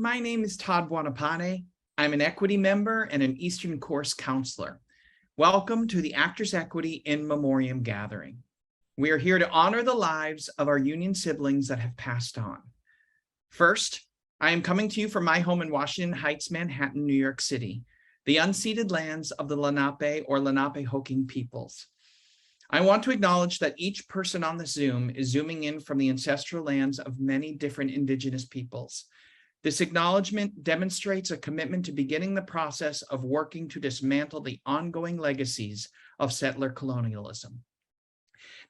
My name is Todd Buonapane. I'm an equity member and an Eastern Course counselor. Welcome to the Actors Equity in Memoriam gathering. We are here to honor the lives of our union siblings that have passed on. First, I am coming to you from my home in Washington Heights, Manhattan, New York City, the unceded lands of the Lenape or Lenape-Hoking peoples. I want to acknowledge that each person on the Zoom is zooming in from the ancestral lands of many different Indigenous peoples. This acknowledgement demonstrates a commitment to beginning the process of working to dismantle the ongoing legacies of settler colonialism.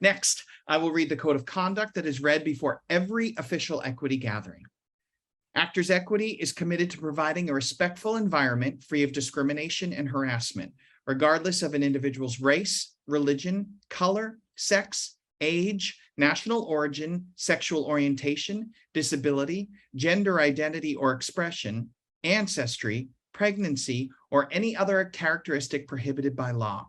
Next, I will read the code of conduct that is read before every official equity gathering. Actors Equity is committed to providing a respectful environment free of discrimination and harassment, regardless of an individual's race, religion, color, sex, age, national origin, sexual orientation, disability, gender identity or expression, ancestry, pregnancy, or any other characteristic prohibited by law.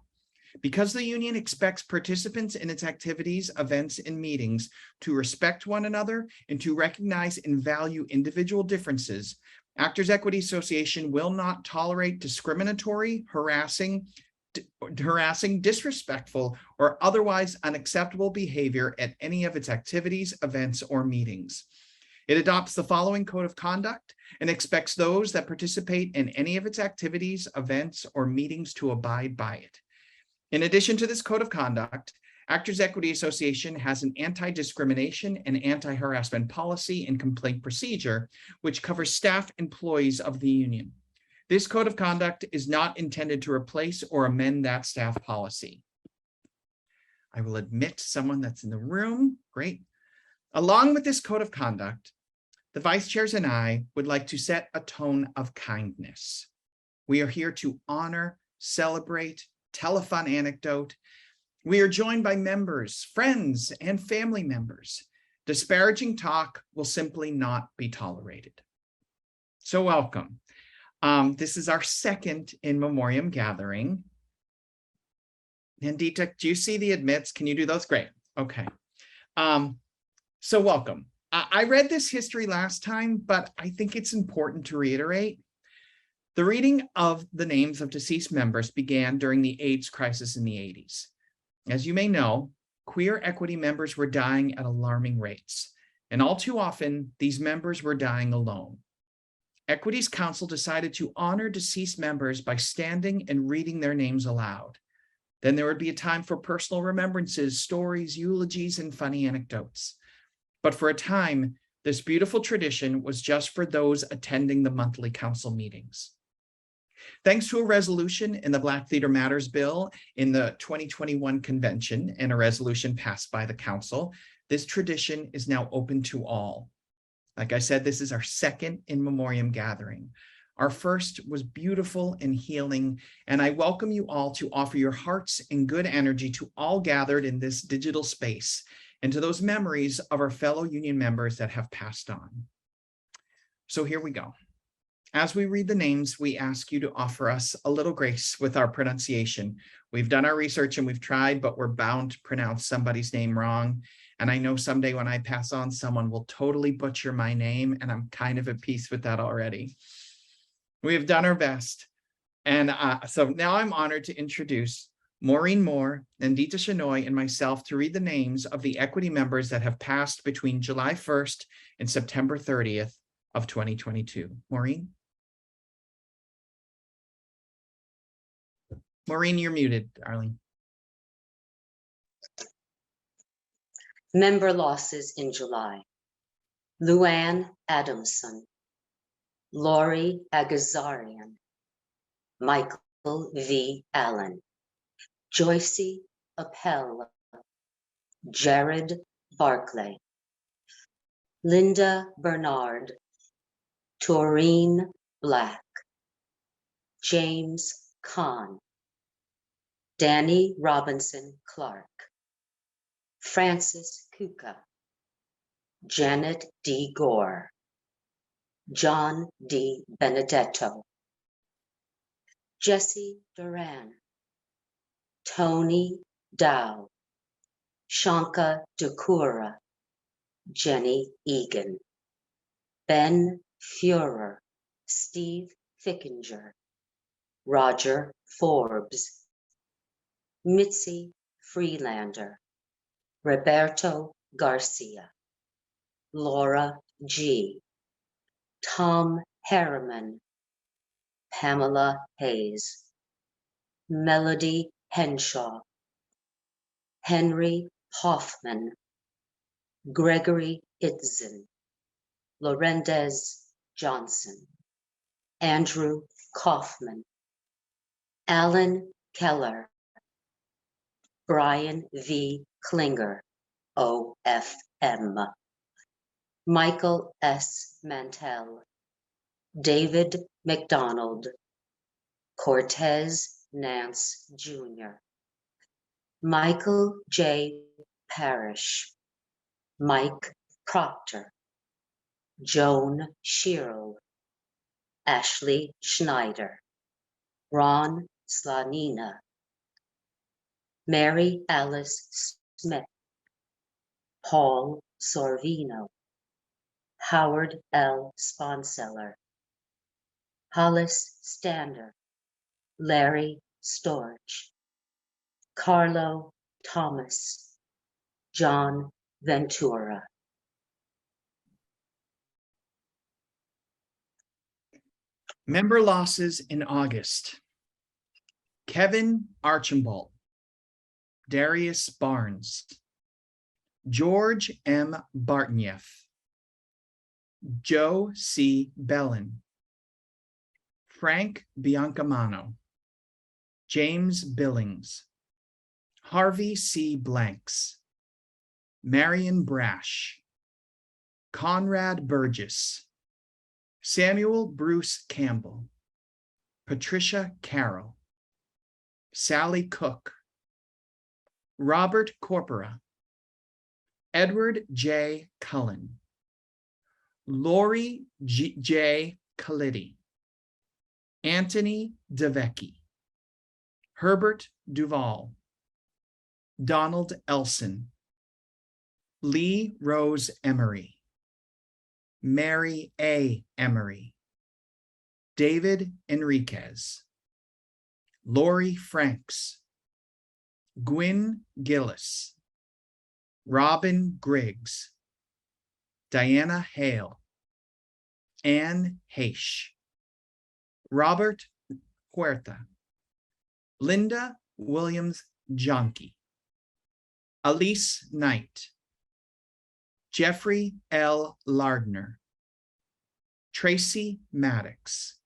Because the union expects participants in its activities, events, and meetings to respect one another and to recognize and value individual differences, Actors Equity Association will not tolerate discriminatory, harassing, disrespectful, or otherwise unacceptable behavior at any of its activities, events, or meetings. It adopts the following code of conduct and expects those that participate in any of its activities, events, or meetings to abide by it. In addition to this code of conduct, Actors Equity Association has an anti-discrimination and anti-harassment policy and complaint procedure, which covers staff employees of the union. This code of conduct is not intended to replace or amend that staff policy. I will admit someone that's in the room. Great. Along with this code of conduct, the vice chairs and I would like to set a tone of kindness. We are here to honor, celebrate, tell a fun anecdote. We are joined by members, friends, and family members. Disparaging talk will simply not be tolerated. So welcome. This is our second in Memoriam gathering. Nandita, do you see the admits? Can you do those? Great. Okay. So welcome. I read this history last time, but I think it's important to reiterate. The reading of the names of deceased members began during the AIDS crisis in the 80s. As you may know, queer equity members were dying at alarming rates, and all too often, these members were dying alone. Equity's Council decided to honor deceased members by standing and reading their names aloud. Then there would be a time for personal remembrances, stories, eulogies, and funny anecdotes. But for a time, this beautiful tradition was just for those attending the monthly council meetings. Thanks to a resolution in the Black Theater Matters bill in the 2021 convention and a resolution passed by the council, this tradition is now open to all. Like I said, this is our second in Memoriam gathering. Our first was beautiful and healing, and I welcome you all to offer your hearts and good energy to all gathered in this digital space and to those memories of our fellow union members that have passed on. So here we go. As we read the names, we ask you to offer us a little grace with our pronunciation. We've done our research and we've tried, but we're bound to pronounce somebody's name wrong. And I know someday when I pass on, someone will totally butcher my name, and I'm kind of at peace with that already. We have done our best. And so now I'm honored to introduce Maureen Moore, Nandita Shenoy, and myself to read the names of the equity members that have passed between July 1st and September 30th of 2022. Maureen? Maureen, you're muted, darling. Member losses in July: Luann Adamson, Lori Agazarian, Michael V. Allen, Joycey Appel, Jared Barclay, Linda Bernard, Taureen Black, James Kahn, Danny Robinson Clark, Francis Kuka, Janet D. Gore, John D. Benedetto, Jesse Duran, Tony Dow, Shanka Dakura, Jenny Egan, Ben Führer, Steve Fickinger, Roger Forbes, Mitzi Freelander, Roberto Garcia, Laura G., Tom Harriman, Pamela Hayes, Melody Henshaw, Henry Hoffman, Gregory Itzen, Lorendez Johnson, Andrew Kaufman, Alan Keller, Brian V. Klinger, OFM, Michael S. Mantell, David McDonald, Cortez Nance Jr., Michael J. Parrish, Mike Proctor, Joan Sherrill, Ashley Schneider, Ron Slanina, Mary Alice Smith, Paul Sorvino, Howard L. Sponseller, Hollis Stander, Larry Storch, Carlo Thomas, John Ventura. Member losses in August. Kevin Archambault, Darius Barnes, George M. Bartnieff, Joe C. Bellin, Frank Biancamano, James Billings, Harvey C. Blanks, Marion Brash, Conrad Burgess, Samuel Bruce Campbell, Patricia Carroll, Sally Cook, Robert Corpora, Edward J. Cullen, Lori J. Calidi, Anthony DeVecchi, Herbert Duval, Donald Elson, Lee Rose Emery, Mary A. Emery, David Enriquez, Lori Franks, Gwyn Gillis, Robin Griggs, Diana Hale, Anne Heche, Robert Huerta, Linda Williams Jonke, Elise Knight, Jeffrey L. Lardner, Tracy Maddox,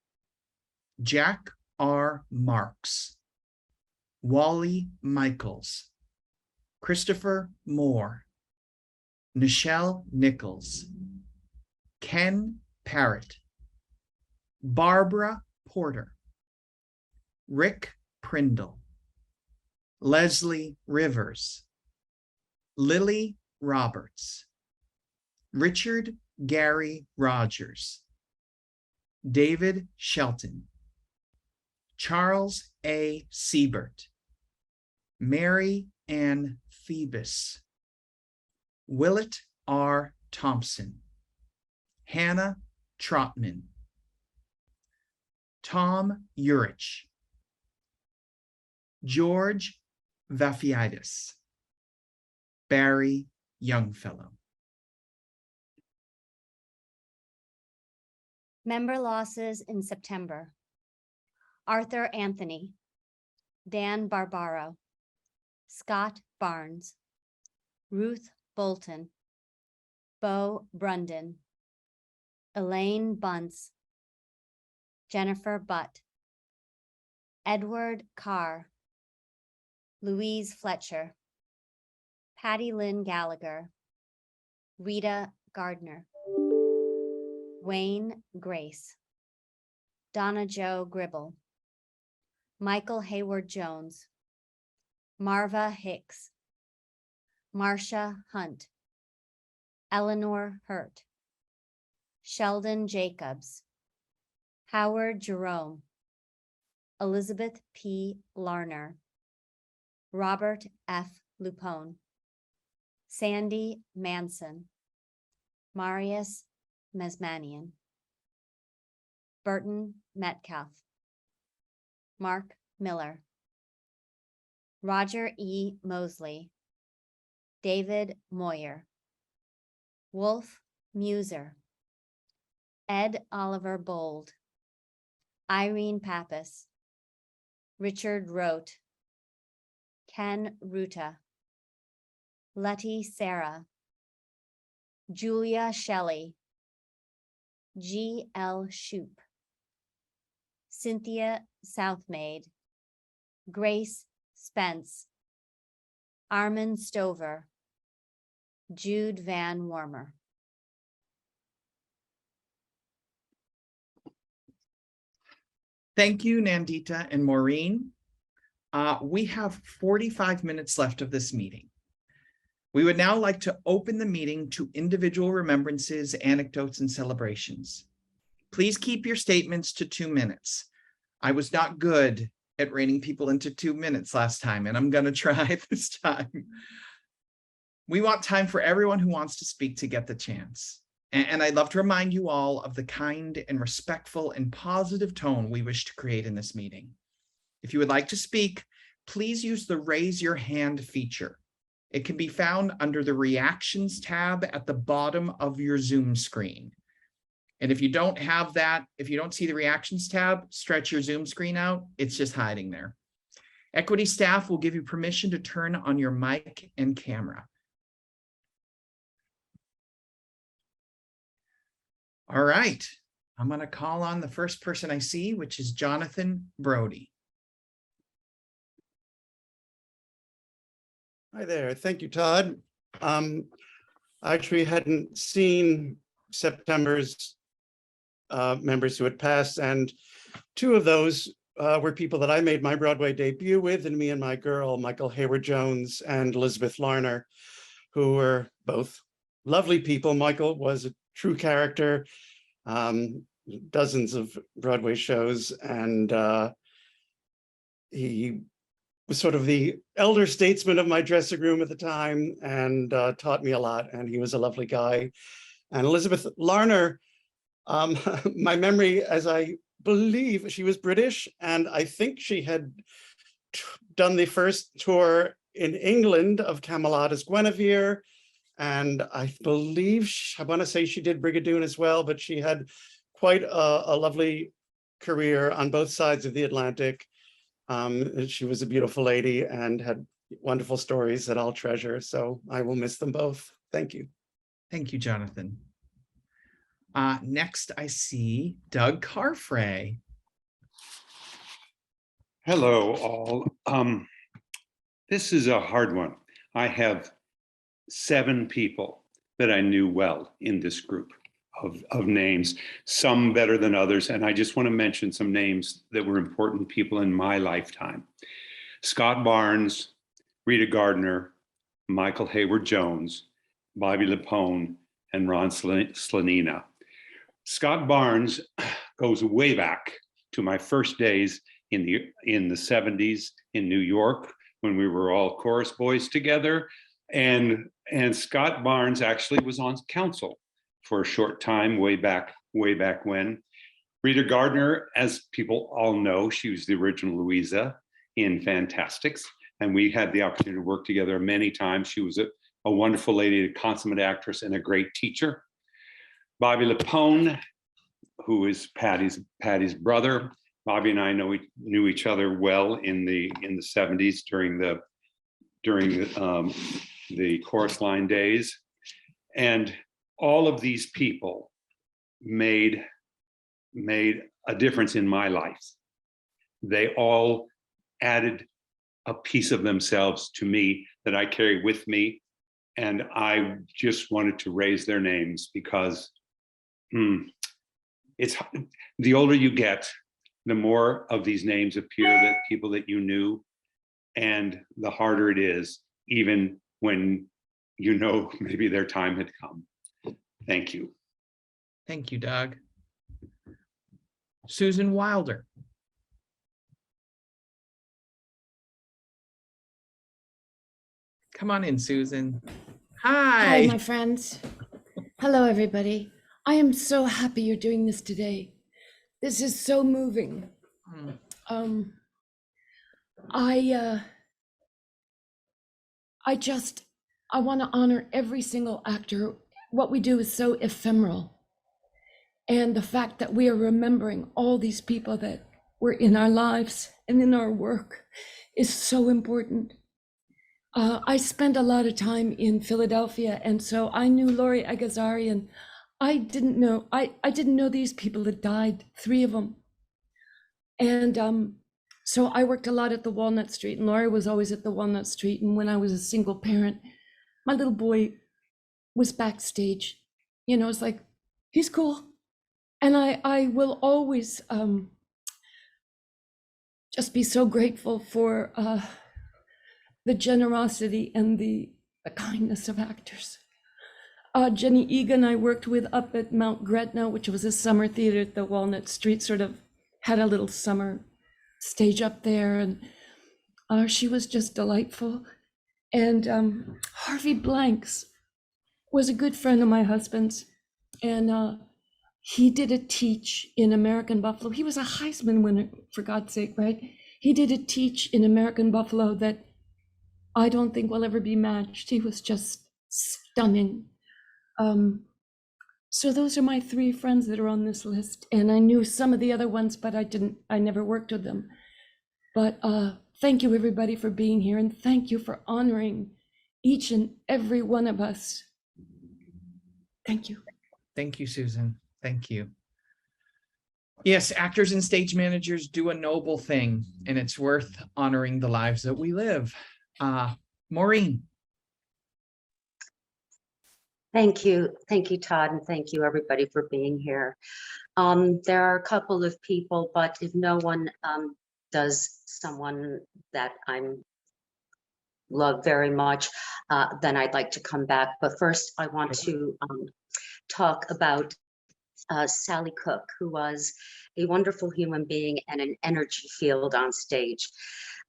Jack R. Marks, Wally Michaels, Christopher Moore, Nichelle Nichols, Ken Parrott, Barbara Porter, Rick Prindle, Leslie Rivers, Lily Roberts, Richard Gary Rogers, David Shelton, Charles A. Siebert, Mary Ann Phoebus, Willett R. Thompson, Hannah Trotman, Tom Urich, George Vafiadis, Barry Youngfellow. Member losses in September. Arthur Anthony, Dan Barbaro, Scott Barnes, Ruth Bolton, Bo Brunden, Elaine Bunce, Jennifer Butt, Edward Carr, Louise Fletcher, Patty Lynn Gallagher, Rita Gardner, Wayne Grace, Donna Jo Gribble, Michael Hayward Jones, Marva Hicks, Marcia Hunt, Eleanor Hurt, Sheldon Jacobs, Howard Jerome, Elizabeth P. Larner, Robert F. Lupone, Sandy Manson, Marius Mesmanian. Burton Metcalf, Mark Miller, Roger E. Mosley, David Moyer, Wolf Muser, Ed Oliver Bold, Irene Pappas, Richard Rote, Ken Ruta, Letty Sarah, Julia Shelley, G. L. Shoup, Cynthia Southmaid, Grace Spence, Armin Stover, Jude Van Warmer. Thank you, Nandita and Maureen. We have 45 minutes left of this meeting. We would now like to open the meeting to individual remembrances, anecdotes, and celebrations. Please keep your statements to 2 minutes. I was not good at reining people into 2 minutes last time, and I'm going to try this time. We want time for everyone who wants to speak to get the chance. And I'd love to remind you all of the kind and respectful and positive tone we wish to create in this meeting. If you would like to speak, please use the raise your hand feature. It can be found under the reactions tab at the bottom of your Zoom screen. And if you don't have that, if you don't see the reactions tab, stretch your Zoom screen out. It's just hiding there. Equity staff will give you permission to turn on your mic and camera. All right, I'm going to call on the first person I see, which is Jonathan Brody. Hi there. Thank you, Todd. I actually hadn't seen September's members who had passed, and 2 of those were people that I made my Broadway debut with, and Me and My Girl, Michael Hayward Jones and Elizabeth Larner, who were both lovely people. Michael was a true character, dozens of Broadway shows, and he was sort of the elder statesman of my dressing room at the time, and taught me a lot, and he was a lovely guy. And Elizabeth Larner, my memory, as I believe she was British, and I think she had done the first tour in England of Camelot as Guinevere, and I believe, I want to say she did Brigadoon as well, but she had quite a lovely career on both sides of the Atlantic. She was a beautiful lady and had wonderful stories that I'll treasure, so I will miss them both. Thank you. Thank you, Jonathan. Next, I see Doug Carfrey. Hello, all. This is a hard one. I have 7 people that I knew well in this group of names, some better than others. And I just want to mention some names that were important people in my lifetime. Scott Barnes, Rita Gardner, Michael Hayward Jones, Bobby Lapone, and Ron Slanina. Scott Barnes goes way back to my first days in the 70s in New York, when we were all chorus boys together. And Scott Barnes actually was on council for a short time, way back when. Rita Gardner, as people all know, she was the original Louisa in Fantastics, and we had the opportunity to work together many times. She was a wonderful lady, a consummate actress, and a great teacher. Bobby Lapone, who is Patty's brother. Bobby and I knew each other well in the 70s during the chorus line days. And all of these people made a difference in my life. They all added a piece of themselves to me that I carry with me. And I just wanted to raise their names because it's the older you get, the more of these names appear, that people that you knew, and the harder it is, even when you know maybe their time had come. Thank you. Thank you, Doug. Susan Wilder. Come on in, Susan. Hi, Hi. my friends. Hello, everybody. I am so happy you're doing this today. This is so moving. Mm, Um, I I want to honor every single actor. What we do is so ephemeral. And the fact that we are remembering all these people that were in our lives and in our work is so important. I spent a lot of time in Philadelphia, and so I knew Laurie Agazarian. I didn't know these people that died, 3 of them. And so I worked a lot at the Walnut Street, and Laurie was always at the Walnut Street. And when I was a single parent, my little boy was backstage. You know, it's like, he's cool. And I will always just be so grateful for the generosity and the kindness of actors. Jenny Egan I worked with up at Mount Gretna, which was a summer theater at the Walnut Street, sort of had a little summer stage up there, and she was just delightful. And Harvey Blanks was a good friend of my husband's, and he did a teach in American Buffalo. He was a Heisman winner, for God's sake, right? He did a teach in American Buffalo that I don't think will ever be matched. He was just stunning. So those are my 3 friends that are on this list. And I knew some of the other ones, but I never worked with them. But thank you everybody for being here, and thank you for honoring each and every one of us. Thank you. Thank you, Susan. Thank you. Yes, actors and stage managers do a noble thing, and it's worth honoring the lives that we live. Maureen. Thank you, Todd, and thank you everybody for being here. There are a couple of people, but if no one does someone that I'm love very much, then I'd like to come back. But first, I want to talk about Sally Cook, who was a wonderful human being and an energy field on stage.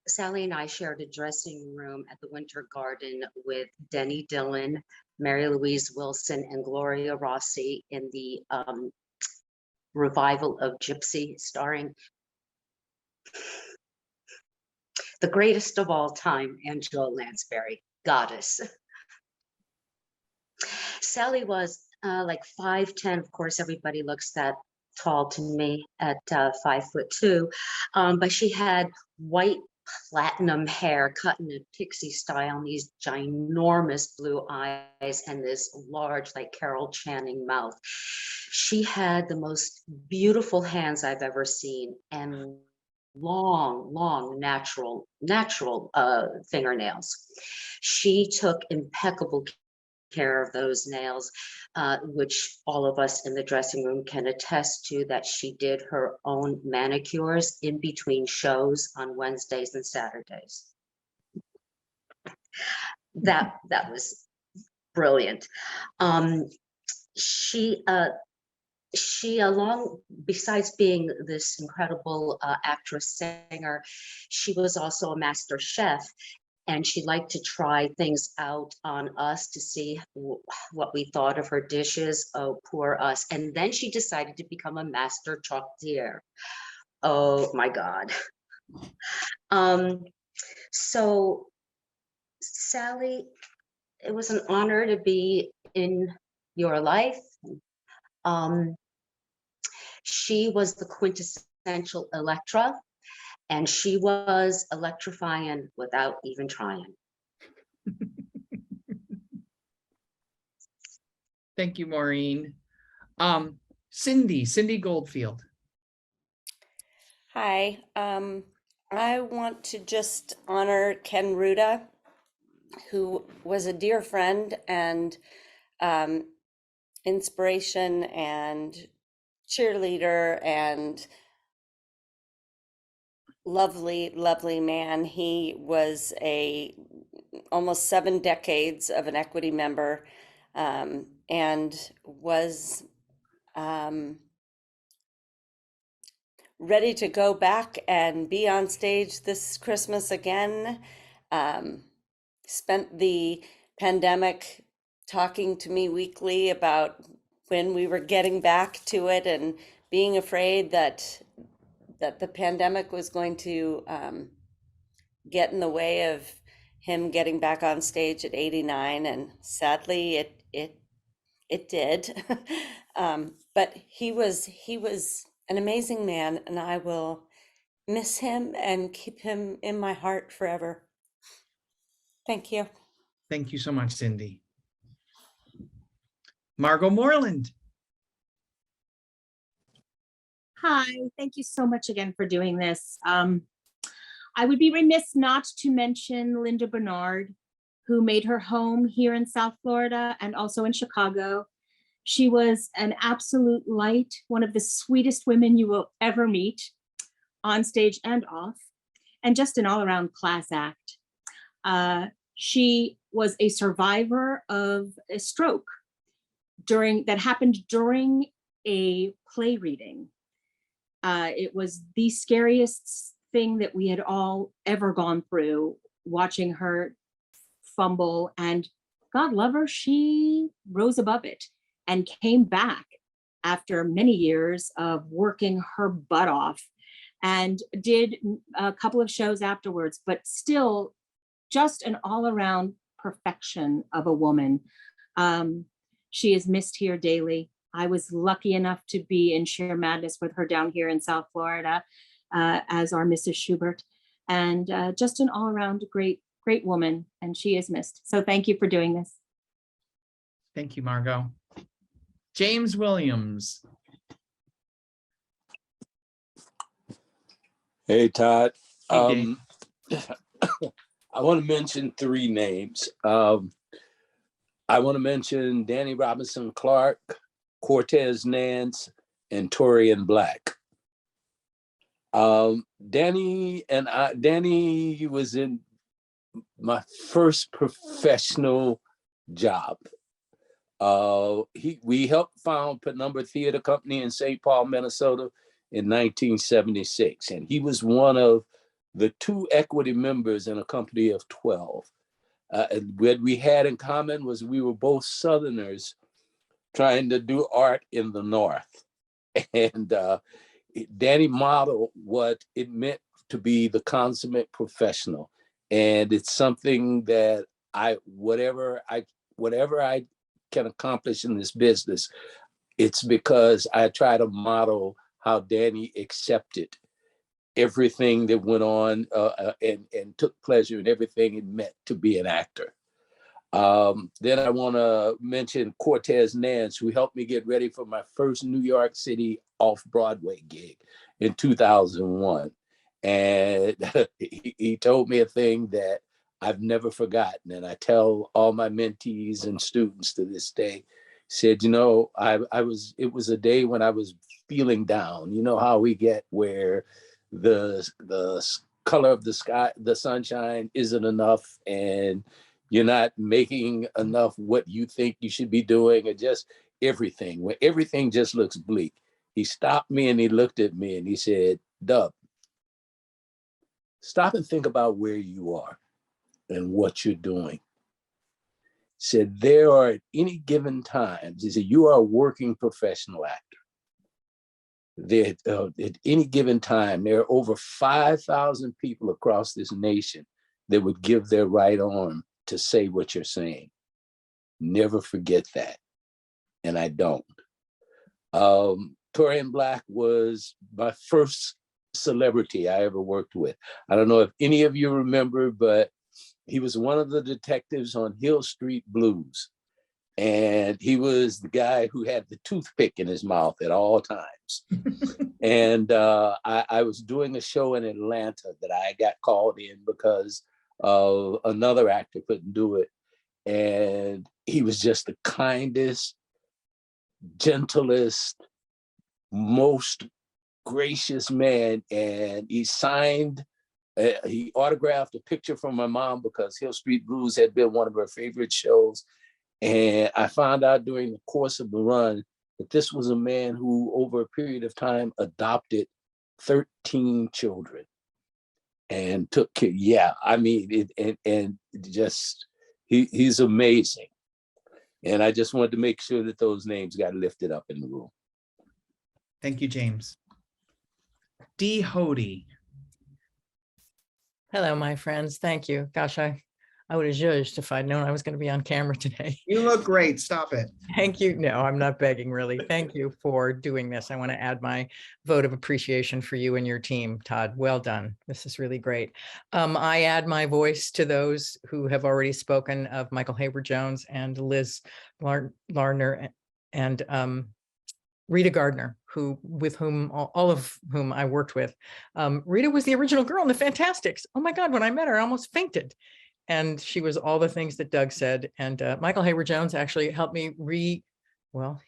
Sally and I shared a dressing room at the Winter Garden with Denny Dillon, Mary Louise Wilson, and Gloria Rossi in the revival of Gypsy, starring the greatest of all time, Angela Lansbury, Goddess. Sally was like 5'10". Of course, everybody looks that tall to me at 5'2", but she had white platinum hair cut in a pixie style and these ginormous blue eyes and this large, like Carol Channing mouth. She had the most beautiful hands I've ever seen, and long natural fingernails. She took impeccable care of those nails, which all of us in the dressing room can attest to, that she did her own manicures in between shows on Wednesdays and Saturdays. That was brilliant. She along, besides being this incredible actress singer, she was also a master chef, and she liked to try things out on us to see what we thought of her dishes. Oh, poor us. And then she decided to become a master chocolatier. Oh my God. So Sally, it was an honor to be in your life. She was the quintessential Electra, and she was electrifying without even trying. Thank you, Maureen. Cindy Goldfield. Hi, I want to just honor Ken Ruda, who was a dear friend and inspiration and cheerleader and lovely man. He was almost 7 decades of an equity member, and was ready to go back and be on stage this Christmas again. Spent the pandemic talking to me weekly about when we were getting back to it and being afraid that the pandemic was going to get in the way of him getting back on stage at 89, and sadly it did. But he was an amazing man, and I will miss him and keep him in my heart forever. Thank you. Thank you so much, Cindy. Margot Moreland. Hi, thank you so much again for doing this. I would be remiss not to mention Linda Bernard, who made her home here in South Florida and also in Chicago. She was an absolute light, one of the sweetest women you will ever meet, on stage and off, and just an all-around class act. She was a survivor of a stroke that happened during a play reading. It was the scariest thing that we had all ever gone through, watching her fumble, and God love her, she rose above it and came back after many years of working her butt off, and did a couple of shows afterwards, but still just an all-around perfection of a woman. She is missed here daily. I was lucky enough to be in sheer madness with her down here in South Florida as our Mrs. Schubert, and just an all-around great woman, and she is missed. So thank you for doing this. Thank you, Margot. James Williams. Hey, Todd. Hey, Dave. I want to mention three names. I want to mention Danny Robinson Clark, Cortez Nance, and Torian Black. Danny was in my first professional job. We helped found Penumbra Theater Company in St. Paul, Minnesota in 1976. And he was one of the 2 equity members in a company of 12. What we had in common was we were both Southerners trying to do art in the North. And Danny modeled what it meant to be the consummate professional. And it's something that whatever I can accomplish in this business, it's because I try to model how Danny accepted everything that went on and took pleasure in everything it meant to be an actor. Then I want to mention Cortez Nance, who helped me get ready for my first New York City off-Broadway gig in 2001. And he told me a thing that I've never forgotten, and I tell all my mentees and students to this day. Said, you know, it was a day when I was feeling down. You know how we get where the color of the sky, the sunshine isn't enough, and you're not making enough what you think you should be doing, or just everything, when everything just looks bleak. He stopped me and he looked at me and he said, Dub, stop and think about where you are and what you're doing. Said, there are at any given time, he said, you are a working professional actor. There, at any given time, there are over 5,000 people across this nation that would give their right arm to say what you're saying. Never forget that. And I don't. Torian Black was my first celebrity I ever worked with. I don't know if any of you remember, but he was one of the detectives on Hill Street Blues. And he was the guy who had the toothpick in his mouth at all times. And I was doing a show in Atlanta that I got called in because another actor couldn't do it. And he was just the kindest, gentlest, most gracious man. And he autographed a picture from my mom because Hill Street Blues had been one of her favorite shows. And I found out during the course of the run that this was a man who, over a period of time, adopted 13 children and took care. Yeah, I mean, he's amazing. And I just wanted to make sure that those names got lifted up in the room. Thank you, James. Dee Hody. Hello, my friends. Thank you. Gosh, I would have judged if I'd known I was going to be on camera today. You look great. Stop it. Thank you. No, I'm not begging, really. Thank you for doing this. I want to add my vote of appreciation for you and your team, Todd. Well done. This is really great. I add my voice to those who have already spoken of Michael Hayward Jones and Liz Larner and Rita Gardner, with whom all of whom I worked with. Rita was the original girl in the Fantastics. Oh my God, when I met her, I almost fainted. And she was all the things that Doug said. And Michael Hayward Jones actually helped me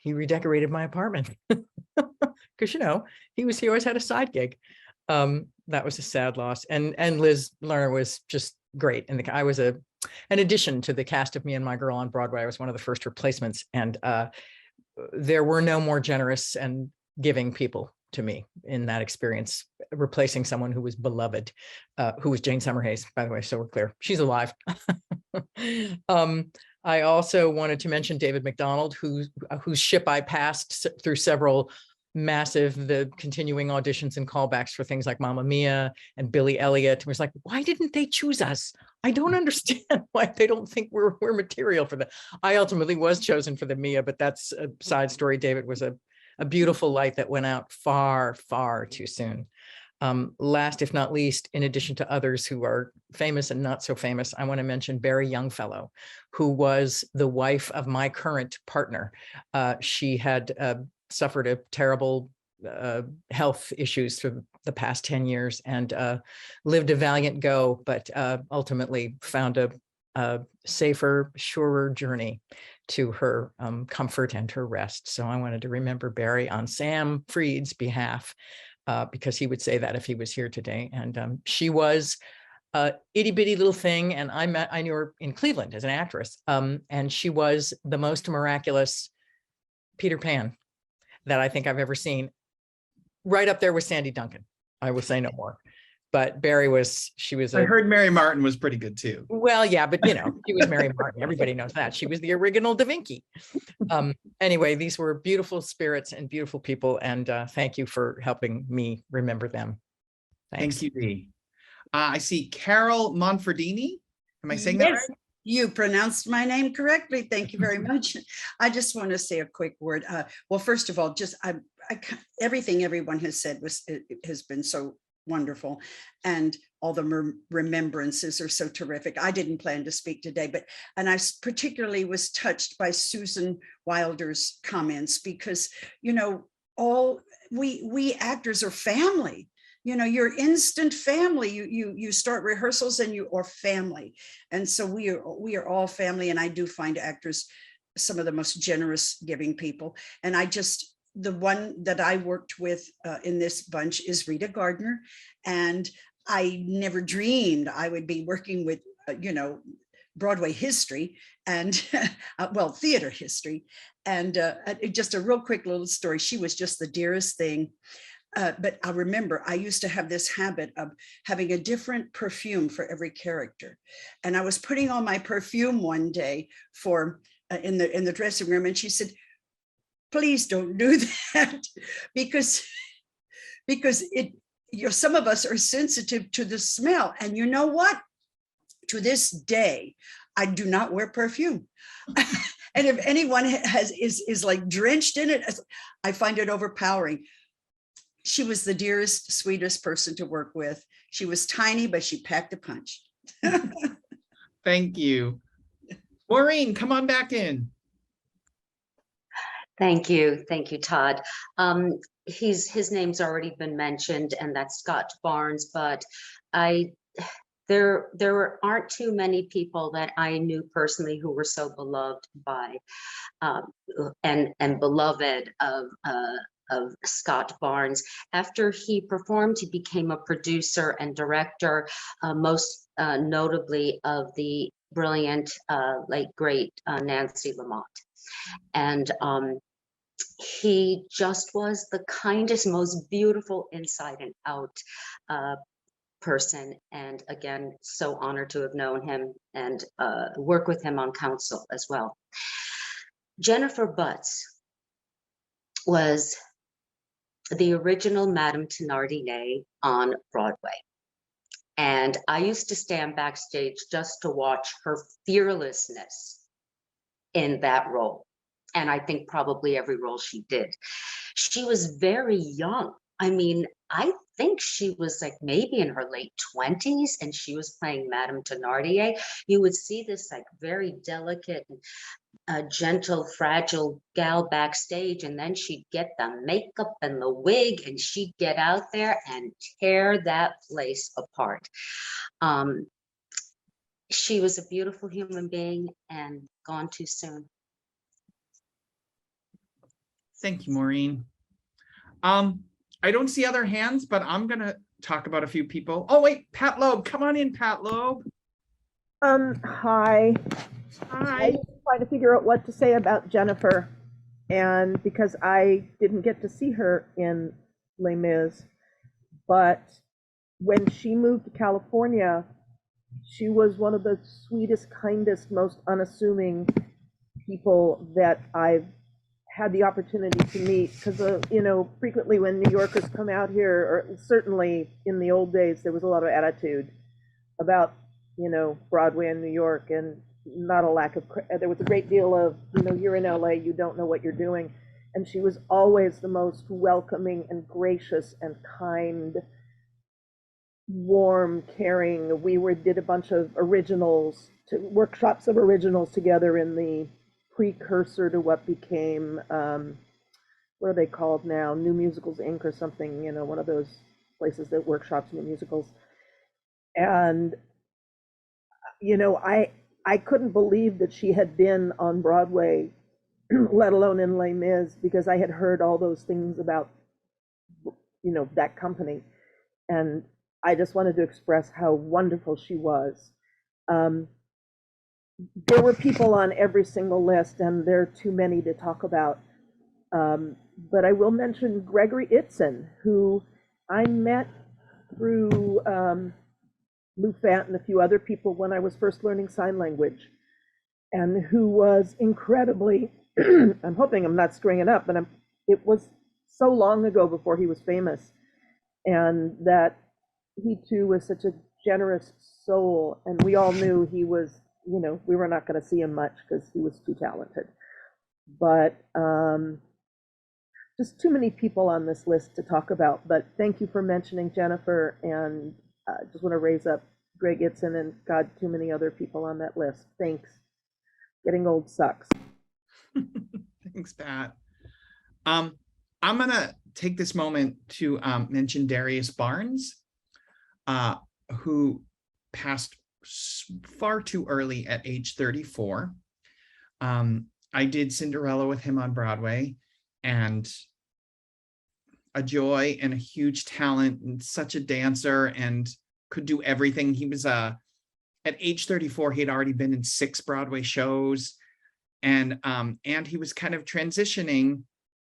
he redecorated my apartment. Because, he always had a side gig. That was a sad loss. And Liz Lerner was just great. And I was an addition to the cast of Me and My Girl on Broadway. I was one of the first replacements. And there were no more generous and giving people to me in that experience, replacing someone who was beloved, who was Jane Summerhays, by the way, so we're clear. She's alive. I also wanted to mention David McDonald, whose ship I passed through several the continuing auditions and callbacks for things like Mamma Mia and Billy Elliot. It was like, why didn't they choose us? I don't understand why they don't think we're material for that. I ultimately was chosen for the Mia, but that's a side story. David was a beautiful light that went out far, far too soon. Last, if not least, in addition to others who are famous and not so famous, I want to mention Barry Youngfellow, who was the wife of my current partner. She had suffered a terrible health issues for the past 10 years and lived a valiant go, but ultimately found a safer, surer journey to her comfort and her rest. So I wanted to remember Barry on Sam Freed's behalf, because he would say that if he was here today. And she was a itty bitty little thing. And I knew her in Cleveland as an actress. And she was the most miraculous Peter Pan that I think I've ever seen, right up there with Sandy Duncan. I will say no more. But Barry I heard Mary Martin was pretty good too. Well, yeah, but she was Mary Martin. Everybody knows that. She was the original Da Vinci. Anyway, these were beautiful spirits and beautiful people. And thank you for helping me remember them. Thanks. Thank you, Dee. I see Carol Monfordini. Am I saying that right? You pronounced my name correctly. Thank you very much. I just want to say a quick word. Well, first of all, everything everyone has said has been so wonderful, and all the remembrances are so terrific. I didn't plan to speak today, and I particularly was touched by Susan Wilder's comments, because we actors are family. You're instant family. You start rehearsals and you are family, and so we are all family. And I do find actors some of the most generous, giving people. And the one that I worked with in this bunch is Rita Gardner, and I never dreamed I would be working with Broadway history and theater history. And just a real quick little story. She was just the dearest thing. But I remember I used to have this habit of having a different perfume for every character. And I was putting on my perfume one day in the dressing room, and she said, please don't do that, because some of us are sensitive to the smell. And you know what? To this day, I do not wear perfume. And if anyone is like drenched in it, I find it overpowering. She was the dearest, sweetest person to work with. She was tiny, but she packed a punch. Thank you. Maureen, come on back in. Thank you, Todd. His name's already been mentioned, and that's Scott Barnes. But there aren't too many people that I knew personally who were so beloved by and beloved of Scott Barnes. After he performed, he became a producer and director, most notably of the brilliant late great Nancy Lamott. And he just was the kindest, most beautiful inside and out person. And again, so honored to have known him and work with him on council as well. Jennifer Butts was the original Madame Thénardier on Broadway. And I used to stand backstage just to watch her fearlessness in that role. And I think probably every role she did. She was very young. I mean, I think she was like maybe in her late 20s, and she was playing Madame Thénardier. You would see this like very delicate, gentle, fragile gal backstage, and then she'd get the makeup and the wig, and she'd get out there and tear that place apart. She was a beautiful human being and gone too soon. Thank you, Maureen. I don't see other hands, but I'm gonna talk about a few people. Oh wait, Pat Loeb, come on in, Pat Loeb. Hi. I Hi. was trying to figure out what to say about Jennifer, and because I didn't get to see her in Les Mis, but when she moved to California, she was one of the sweetest, kindest, most unassuming people that I've had the opportunity to meet. Because you know, frequently when New Yorkers come out here, or certainly in the old days, there was a lot of attitude about, you know, Broadway in New York, and not a lack of, there was a great deal of, you know, you're in LA, you don't know what you're doing. And she was always the most welcoming and gracious and kind, warm, caring. We did a bunch of workshops of originals together in the precursor to what became, what are they called now? New Musicals Inc. or something, you know, one of those places that workshops new musicals. And, you know, I couldn't believe that she had been on Broadway, let alone in Les Mis, because I had heard all those things about, you know, that company. And I just wanted to express how wonderful she was. There were people on every single list, and there are too many to talk about. But I will mention Gregory Itzin, who I met through Lou Fant and a few other people when I was first learning sign language, and who was incredibly, I'm hoping I'm not screwing it up, but it was so long ago before he was famous, and that he too was such a generous soul, and we all knew he was, you know, we were not going to see him much because he was too talented. But just too many people on this list to talk about. But thank you for mentioning Jennifer, and just want to raise up Greg Itzin and God, too many other people on that list. Thanks. Getting old sucks. Thanks, Pat. I'm gonna take this moment to mention Darius Barnes, who passed far too early at age 34. I did Cinderella with him on Broadway, and a joy and a huge talent, and such a dancer, and could do everything. He was at age 34, he had already been in 6 Broadway shows, and he was kind of transitioning.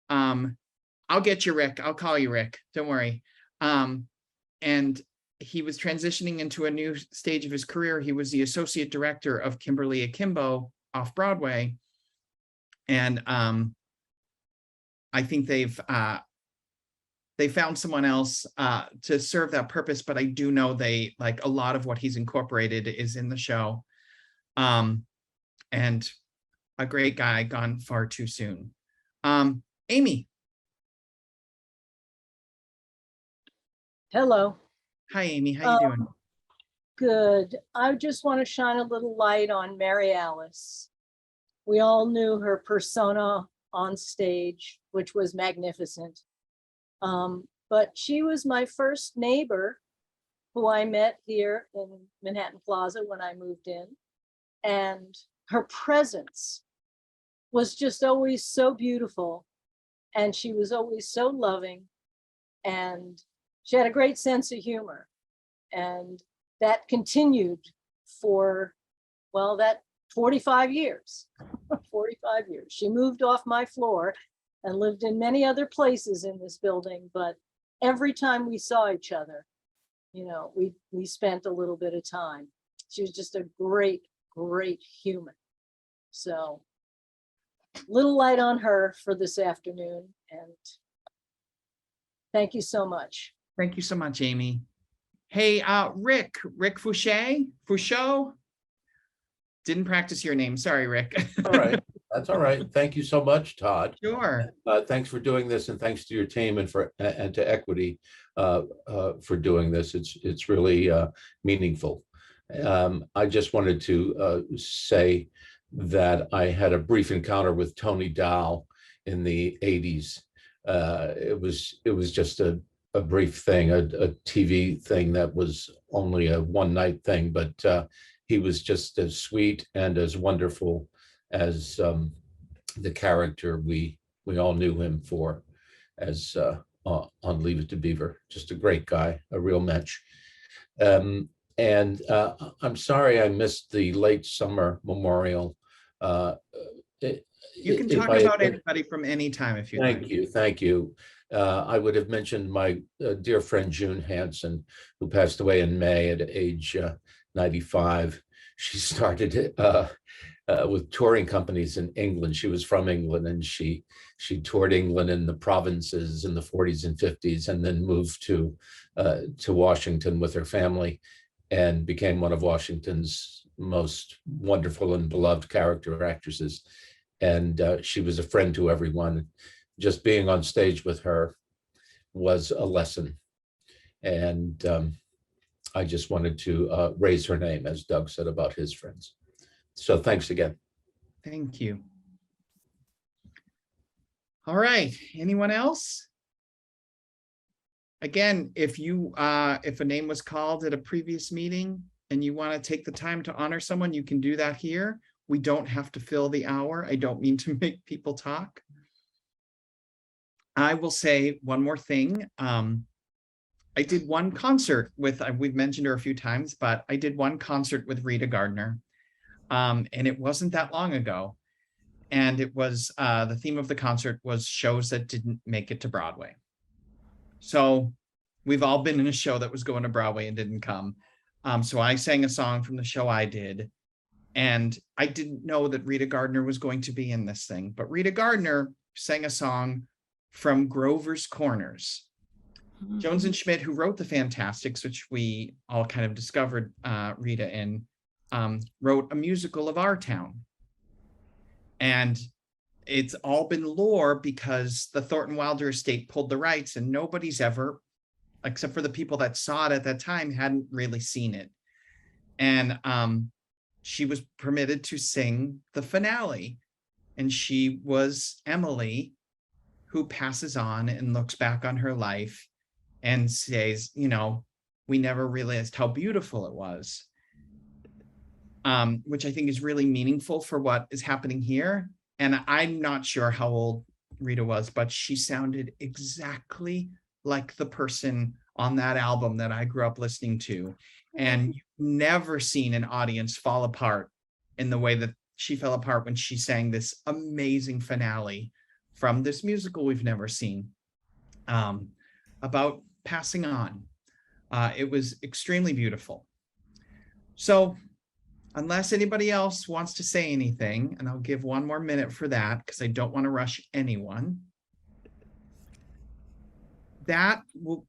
I'll get you, Rick. I'll call you Rick. Don't worry. And he was transitioning into a new stage of his career. He was the associate director of Kimberly Akimbo off Broadway, and I think they found someone else to serve that purpose, but I do know they, like, a lot of what he's incorporated is in the show. And a great guy, gone far too soon. Amy. Hello. Hi, Amy. How you doing? Good. I just want to shine a little light on Mary Alice. We all knew her persona on stage, which was magnificent. But she was my first neighbor who I met here in Manhattan Plaza when I moved in. And her presence was just always so beautiful. And she was always so loving. And she had a great sense of humor. And that continued for, well, that 45 years, 45 years. She moved off my floor and lived in many other places in this building, but every time we saw each other, you know, we spent a little bit of time. She was just a great, great human. So little light on her for this afternoon, and Thank you so much. Thank you so much, Amy. Hey, Rick Fouchot. Didn't practice your name. Sorry, Rick. All right. That's all right. Thank you so much, Todd. Sure. Thanks for doing this, and thanks to your team and to Equity for doing this. It's really meaningful. I just wanted to say that I had a brief encounter with Tony Dow in the 80s. It was just a brief thing, a TV thing that was only a one-night thing, but he was just as sweet and as wonderful as the character we all knew him for, as on Leave It to Beaver. Just a great guy, a real mensch. And I'm sorry I missed the late summer memorial. You can talk about anybody from any time if you like. Thank you. I would have mentioned my dear friend June Hansen, who passed away in May at age 95. She started with touring companies in England. She was from England, and she toured England in the provinces in the 40s and 50s, and then moved to Washington with her family, and became one of Washington's most wonderful and beloved character actresses. And she was a friend to everyone. Just being on stage with her was a lesson. And I just wanted to raise her name, as Doug said about his friends. So thanks again. Thank you. All right, anyone else? Again, if a name was called at a previous meeting and you want to take the time to honor someone, you can do that here. We don't have to fill the hour. I don't mean to make people talk. I will say one more thing. I did one concert with, we've mentioned her a few times, but I did one concert with Rita Gardner. And it wasn't that long ago. And it was, the theme of the concert was shows that didn't make it to Broadway. So we've all been in a show that was going to Broadway and didn't come. So I sang a song from the show I did. And I didn't know that Rita Gardner was going to be in this thing, but Rita Gardner sang a song from Grover's Corners. Jones and Schmidt, who wrote the Fantastics, which we all kind of discovered Rita in, wrote a musical of our town. And it's all been lore because the Thornton Wilder estate pulled the rights, and nobody's ever, except for the people that saw it at that time, hadn't really seen it. And she was permitted to sing the finale. And she was Emily, who passes on and looks back on her life and says, you know, we never realized how beautiful it was, which I think is really meaningful for what is happening here. And I'm not sure how old Rita was, but she sounded exactly like the person on that album that I grew up listening to. And you've never seen an audience fall apart in the way that she fell apart when she sang this amazing finale from this musical we've never seen, about passing on. It was extremely beautiful. So unless anybody else wants to say anything, and I'll give one more minute for that because I don't want to rush anyone. That will,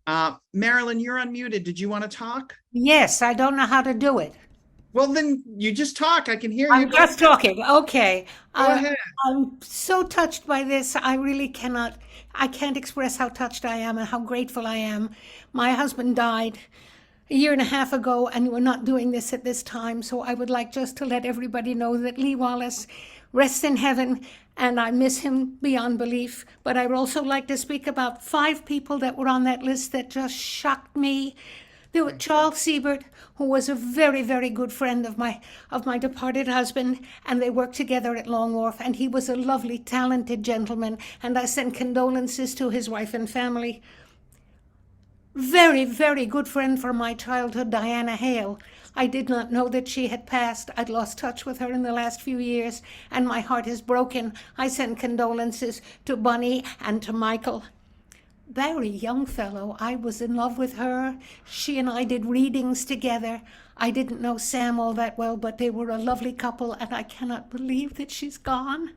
Marilyn, you're unmuted. Did you want to talk? Yes, I don't know how to do it. Well, then you just talk. I can hear you. I'm just talking. Okay. Go ahead. I'm so touched by this. I really I can't express how touched I am and how grateful I am. My husband died a year and a half ago, and we're not doing this at this time. So I would like just to let everybody know that Lee Wallace rests in heaven, and I miss him beyond belief. But I would also like to speak about 5 people that were on that list that just shocked me. There was Charles Siebert, who was a very, very good friend of my departed husband, and they worked together at Long Wharf, and he was a lovely, talented gentleman, and I send condolences to his wife and family. Very, very good friend from my childhood, Diana Hale. I did not know that she had passed. I'd lost touch with her in the last few years, and my heart is broken. I send condolences to Bunny and to Michael. Very young fellow. I was in love with her. She and I did readings together. I didn't know Sam all that well, but they were a lovely couple, and I cannot believe that she's gone.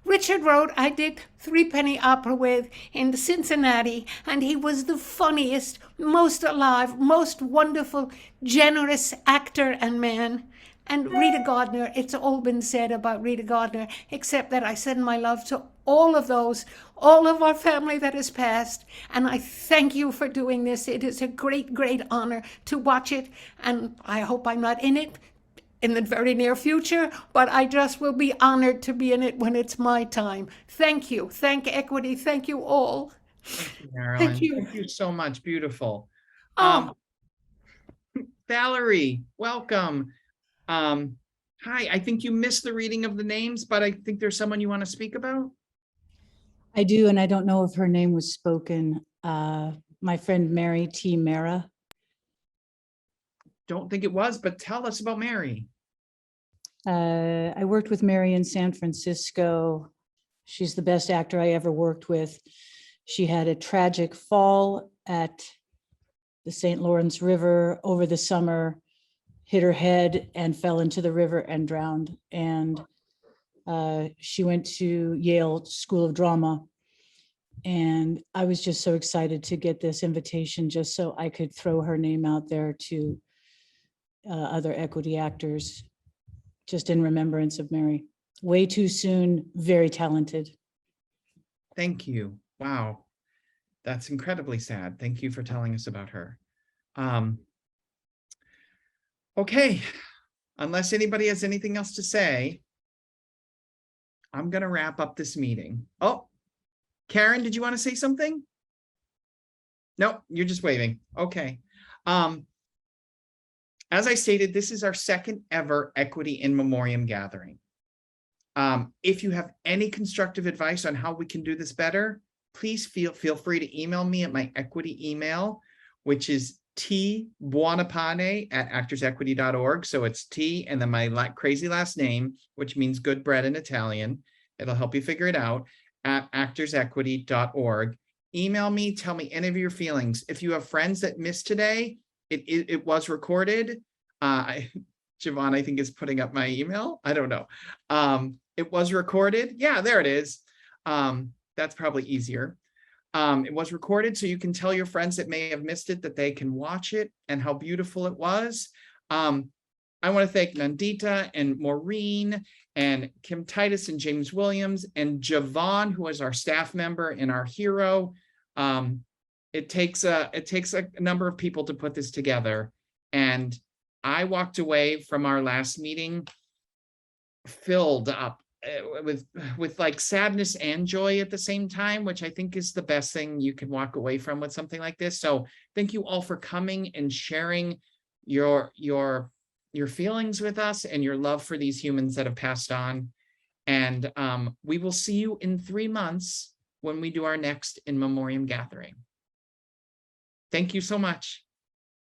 Richard wrote, I did Threepenny Opera with in Cincinnati, and he was the funniest, most alive, most wonderful, generous actor and man. And Rita Gardner, it's all been said about Rita Gardner, except that I send my love to all of those, all of our family that has passed. And I thank you for doing this. It is a great, great honor to watch it. And I hope I'm not in it in the very near future, but I just will be honored to be in it when it's my time. Thank you. Thank Equity. Thank you all. Thank you, Marilyn. Thank you. Thank you so much. Beautiful. Oh. Valerie, welcome. Hi, I think you missed the reading of the names, but I think there's someone you want to speak about. I do, and I don't know if her name was spoken. My friend Mary T. Mara. Don't think it was, but tell us about Mary. I worked with Mary in San Francisco. She's the best actor I ever worked with. She had a tragic fall at the St. Lawrence River over the summer, hit her head and fell into the river and drowned. And she went to Yale School of Drama. And I was just so excited to get this invitation just so I could throw her name out there to other Equity actors, just in remembrance of Mary. Way too soon, very talented. Thank you. Wow. That's incredibly sad. Thank you for telling us about her. Okay, unless anybody has anything else to say, I'm going to wrap up this meeting. Oh, Karen, did you want to say something? No, you're just waving. Okay. As I stated, this is our second ever Equity in Memoriam gathering. If you have any constructive advice on how we can do this better, please feel free to email me at my Equity email, which is tbuonapane@actorsequity.org. So it's T and then my crazy last name, which means good bread in Italian. It'll help you figure it out at actorsequity.org. Email me, tell me any of your feelings. If you have friends that missed today, it was recorded. Javon, I think, is putting up my email. I don't know. It was recorded. Yeah, there it is. That's probably easier. It was recorded, so you can tell your friends that may have missed it that they can watch it and how beautiful it was. I want to thank Nandita and Maureen and Kim Titus and James Williams and Javon, who is our staff member and our hero. It takes a number of people to put this together. And I walked away from our last meeting filled up with like sadness and joy at the same time, which I think is the best thing you can walk away from with something like this. So thank you all for coming and sharing your feelings with us and your love for these humans that have passed on. And we will see you in 3 months when we do our next In Memoriam gathering. Thank you so much.